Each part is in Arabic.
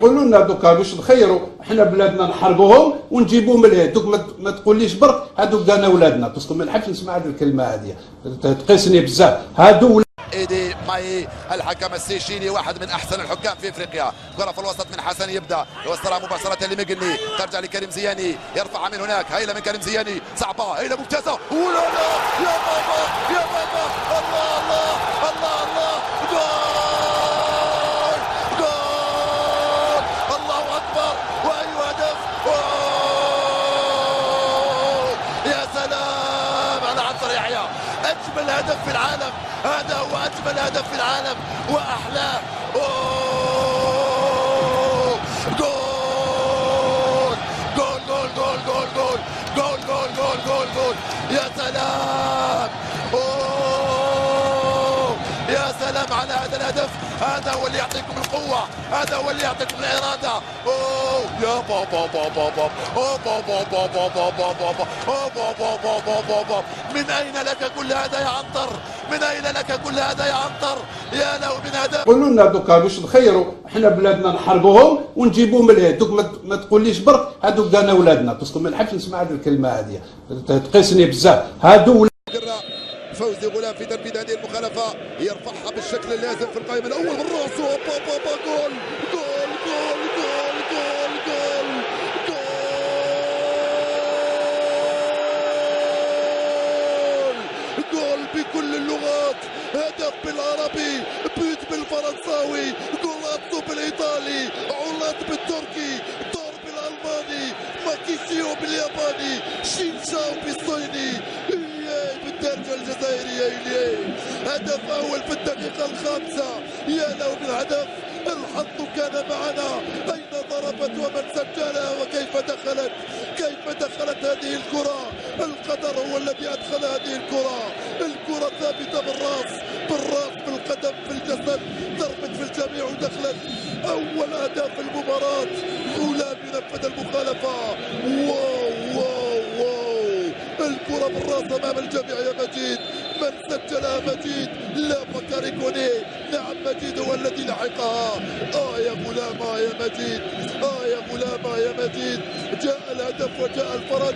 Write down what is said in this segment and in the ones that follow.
قولوا لنا دوكا باش نخيروا حنا بلادنا نحرقوهم ونجيبوهم من الهند. دوك ما تقوليش برك هادو كانا ولادنا، باسكو ما نحبش نسمع هذه الكلمه هذه تقيسني بزاف. هادو ايدي ماي الحكم السيشيلي واحد من احسن الحكام في افريقيا. كره في الوسط من حسن يبدا يوصلها مباشره لميغني، ترجع لكريم زياني، يرفعها من هناك. هيله من كريم زياني، صعبه، هيله ممتازه، ولا لا يا بابا يا بابا، الله الله الله الله، جول جول، الله اكبر، واي هدف، يا سلام على عنتر يحيى، اجمل هدف في العالم، هذا هو اجمل هدف في العالم واحلاه. جول جول جول جول جول جول جول جول جول جول جول، يا سلام، يا سلام على هذا الهدف. هذا هو اللي يعطيكم القوة، هذا هو اللي يعطيكم الإرادة. يا بابا بابا بابا بابا بابا بابا بابا بابا، من أين لك كل هذا يا عنتر؟ من أين لك كل هذا يا عنتر؟ يا له من هدف. قولوا لنا دوكا باش نخيروا حنا بلادنا نحرقوهم ونجيبوهم من الهند. دوك ما تقوليش برك هادو كانا ولادنا، باسكو ما نحبش نسمع هذه الكلمه هذه تقيسني بزاف. هادو فوزي غلام في تنفيذ هذه المخالفة، يرفعها بالشكل اللازم في القائم الأول بالراس، جول جول جول جول جول جول جول جول بكل اللغات، هدف بالعربي، بيت بالفرنساوي، جولاتو بالايطالي، عولات بالتركي، دور بالالماني، ماكيسيو بالياباني، شينشاو بالصيني، بالدرجة الجزائرية. هدف أول في الدقيقة الخامسة، يا له من هدف، الحظ كان معنا، أين ضربت ومن سجلها وكيف دخلت، كيف دخلت هذه الكرة، القدر هو الذي أدخل هذه الكرة، الكرة ثابتة بالراس بالقدم في الجسد، ضربت في الجميع ودخلت. أول أهداف المباراة، غلام ينفذ المخالفة، واو واو واو، الكرة بالراس أمام الجميع يا مجيد، من سجلها مجيد، لا بكاري كوني، نعم مجيد هو الذي لحقها. يا غلام، يا مجيد، يا غلام، يا مجيد، جاء الهدف وجاء الفرج،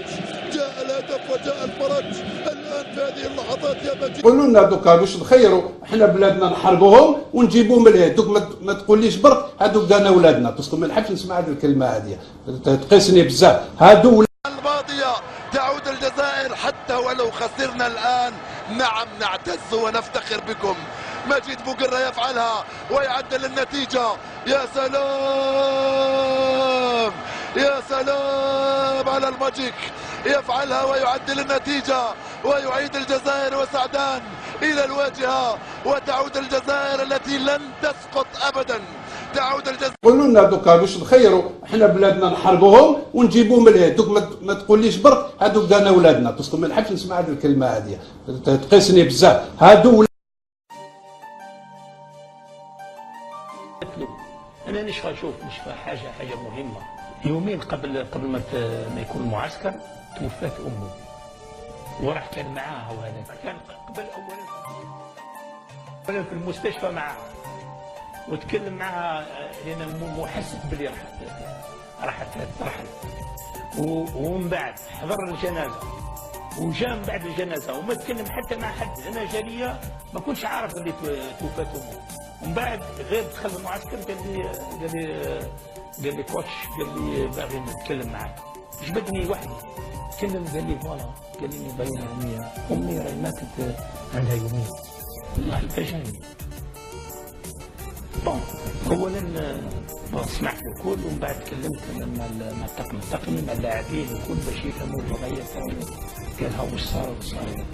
جاء الهدف وجاء الفرج الآن في هذه اللحظات يا مجيد. قولوا لنا دوكا باش نخيروا حنا بلادنا نحرقوهم ونجيبوهم من الهند. دوك ما تقوليش برك هادو كانا ولادنا، باسكو ما نحبش نسمع هذه الكلمه هذه تقيسني بزاف. هادو الماضية تعود الجزائر حتى ولو خسرنا الآن، نعم نعتز ونفتخر بكم. مجيد بوقرة يفعلها ويعدل النتيجة، يا سلام يا سلام على الماجيك، يفعلها ويعدل النتيجة ويعيد الجزائر وسعدان إلى الواجهة، وتعود الجزائر التي لن تسقط أبدا، تعود الجزائر. قولوا لنا دوكا باش نخيروا حنا بلادنا نحرقوهم ونجيبوهم من الهند. دوك ما تقوليش برك هادو كانا ولادنا، باسكو ما نحبش نسمع هذه الكلمه هذه تقيسني بزاف. هادو انا نشفى حاجه مهمه. يومين قبل ما يكون المعسكر توفات امه، وراح كان معاها، وهذا كان قبل اولا في المستشفى معاها، وتكلم معها لان مو حست بلي راحت ترحل، ومن بعد حضر الجنازه وجا من بعد الجنازه وما تكلم حتى مع حد. انا جاليه ما كنتش عارف اللي توفات امه، ومن بعد غير دخل المعسكر قال لي كوتش، قال لي باغي نتكلم معاك. جبدني وحدي تكلم، قال لي فوالا، قال لي باينه امي راهي ماتت عندها يومين. والله فاجأني. اولا سمعت الكل، ومن بعد تكلمت مع الطاقم التقني مع اللاعبين والكل باش يفهموا الوضعيه تاعي، قال ها واش صار واش صار.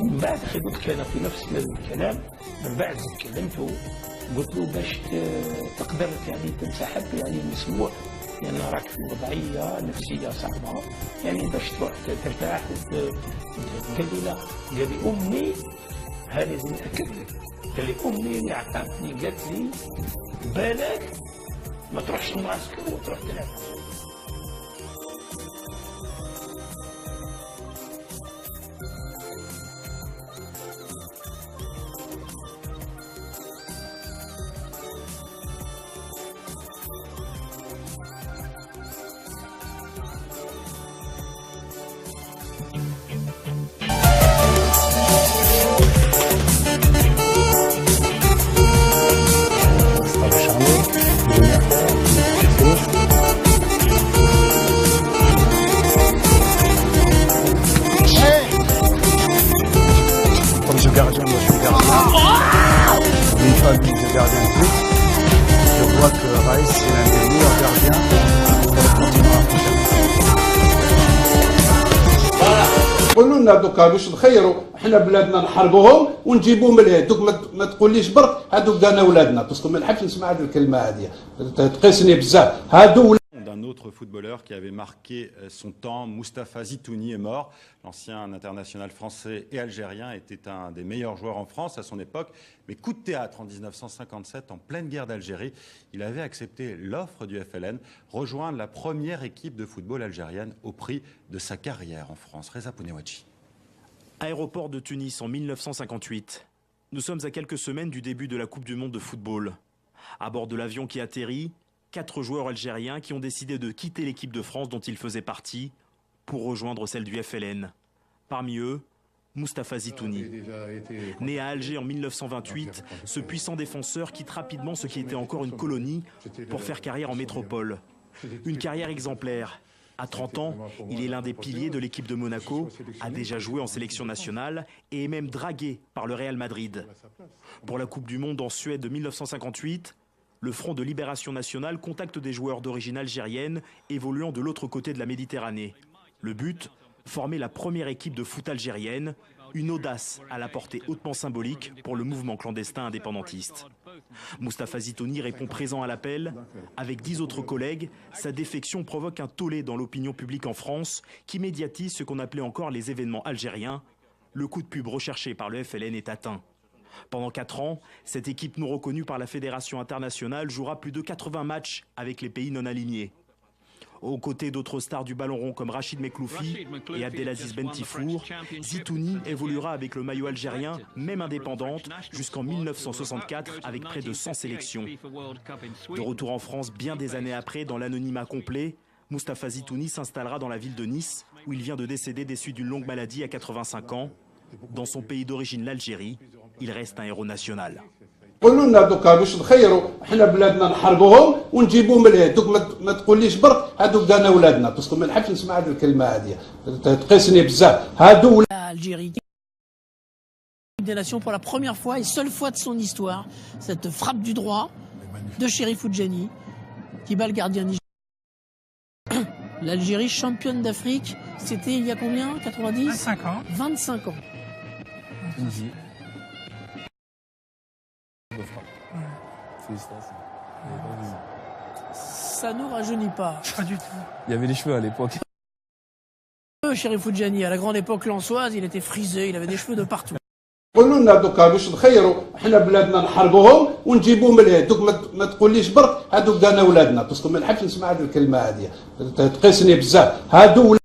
ومن بعد قلت كان في نفس الكلام، من بعد كلمته قلت له باش تقدر يعني تنسحب يعني مسموح، يعني راك في وضعيه نفسيه صعبه، يعني باش تروح ترتاح. قال لي لا، قال لي امي، هذه لازم ناكد لك، قال لي امي اللي عطاتني، قالت لي بالك ما تروحش المعسكر وتروح تلعب. l'un des meilleurs gardiens du continent africain. قولوا لنا دوكا باش نخيروا حنا بلادنا نحرقوهم ونجيبوهم من الهند دوك ما تقوليش برك هادو كانا ولادنا باسكو ما نحبش نسمع هذه الكلمه هذه تقيسني بزاف هادو. D'un autre footballeur qui avait marqué son temps, Mustapha Zitouni est mort. L'ancien international français et algérien était un des meilleurs joueurs en France à son époque. Mais coup de théâtre en 1957, en pleine guerre d'Algérie, il avait accepté l'offre du FLN, rejoindre la première équipe de football algérienne au prix de sa carrière en France. Reza Pounewadji. Aéroport de Tunis en 1958. Nous sommes à quelques semaines du début de la Coupe du Monde de football. À bord de l'avion qui atterrit, 4 joueurs algériens qui ont décidé de quitter l'équipe de France dont ils faisaient partie pour rejoindre celle du FLN. Parmi eux, Mustapha Zitouni. Né à Alger en 1928, ce puissant défenseur quitte rapidement ce qui était encore une colonie pour faire carrière en métropole. Une carrière exemplaire. À 30 ans, il est l'un des piliers de l'équipe de Monaco, a déjà joué en sélection nationale et est même dragué par le Real Madrid. Pour la Coupe du Monde en Suède de 1958, le Front de Libération Nationale contacte des joueurs d'origine algérienne évoluant de l'autre côté de la Méditerranée. Le but, former la première équipe de foot algérienne, une audace à la portée hautement symbolique pour le mouvement clandestin indépendantiste. Mustapha Zitouni répond présent à l'appel. Avec 10 autres collègues, sa défection provoque un tollé dans l'opinion publique en France qui médiatise ce qu'on appelait encore les événements algériens. Le coup de pub recherché par le FLN est atteint. Pendant 4 ans, cette équipe non reconnue par la Fédération internationale jouera plus de 80 matchs avec les pays non alignés. Aux côtés d'autres stars du ballon rond comme Rachid Mekloufi et Abdelaziz Bentifour, Zitouni évoluera avec le maillot algérien, même indépendante, jusqu'en 1964 avec près de 100 sélections. De retour en France bien des années après, dans l'anonymat complet, Mustapha Zitouni s'installera dans la ville de Nice, où il vient de décéder des suites d'une longue maladie à 85 ans. Dans son pays d'origine, l'Algérie, il reste un héros national. قولوا لنا دوكا باش نخيروا حنا بلادنا نحرقوهم ونجيبوهم من الهند دوك ما تقوليش برك هادو كانا ولادنا باسكو ما نحبش نسمع هذه الكلمه هذه تقيسني بزاف هادو. L'Algérie des Nations pour la première fois et seule fois de son histoire, cette frappe du droit de Chérif Oudjani qui bat le gardien nigérien. L'Algérie championne d'Afrique, c'était il y a combien? 90? 25 ans. 25 ans. Tunisie. Félicitations. Ça nous rajeunit pas. Pas du tout. Il y avait les cheveux à l'époque. Chérif Oudjani, à la grande époque lançoise, il était frisé, il avait des cheveux de partout. قولوا لنا دوكا باش نخيروا حنا بلادنا نحرقوهم ونجيبوهم من الهند دوك ما تقوليش برك هادو كانا ولادنا باسكو ما نحبش نسمع هذه الكلمه هذه تقيسني بزاف هادو.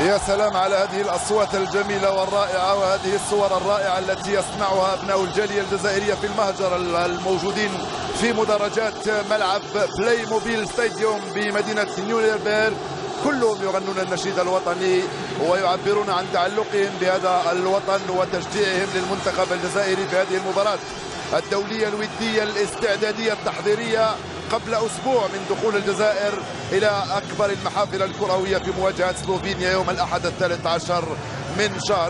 يا سلام على هذه الأصوات الجميلة والرائعة وهذه الصور الرائعة التي يصنعها أبناء الجالية الجزائرية في المهجر الموجودين في مدرجات ملعب بلاي موبيل ستاديوم بمدينة نيورنبرغ. كلهم يغنون النشيد الوطني ويعبرون عن تعلقهم بهذا الوطن وتشجيعهم للمنتخب الجزائري في هذه المباراة الدولية الودية الاستعدادية التحضيرية قبل أسبوع من دخول الجزائر إلى أكبر المحافل الكروية في مواجهة سلوفينيا يوم الأحد 13 من شهر